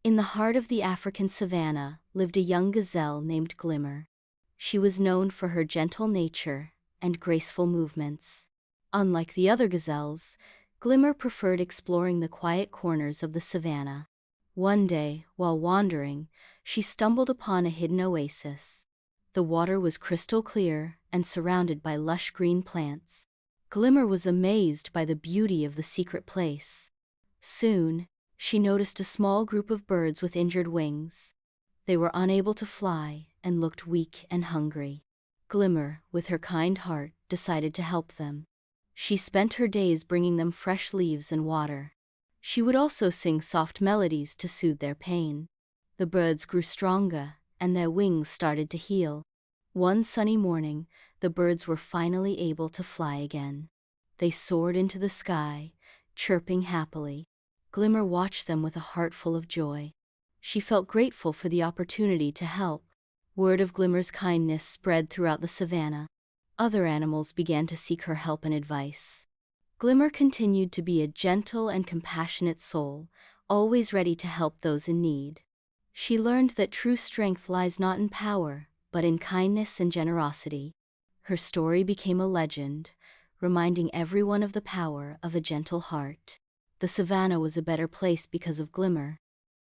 In the heart of the African savanna lived a young gazelle named Glimmer. She was known for her gentle nature and graceful movements. Unlike the other gazelles, Glimmer preferred exploring the quiet corners of the savanna. One day, while wandering, she stumbled upon a hidden oasis. The water was crystal clear and surrounded by lush green plants. Glimmer was amazed by the beauty of the secret place. Soon, she noticed a small group of birds with injured wings. They were unable to fly and looked weak and hungry. Glimmer, with her kind heart, decided to help them. She spent her days bringing them fresh leaves and water. She would also sing soft melodies to soothe their pain. The birds grew stronger, and their wings started to heal. One sunny morning, the birds were finally able to fly again. They soared into the sky, chirping happily. Glimmer watched them with a heart full of joy. She felt grateful for the opportunity to help. Word of Glimmer's kindness spread throughout the savanna. Other animals began to seek her help and advice. Glimmer continued to be a gentle and compassionate soul, always ready to help those in need. She learned that true strength lies not in power, but in kindness and generosity. Her story became a legend, reminding everyone of the power of a gentle heart. The savanna was a better place because of Glimmer.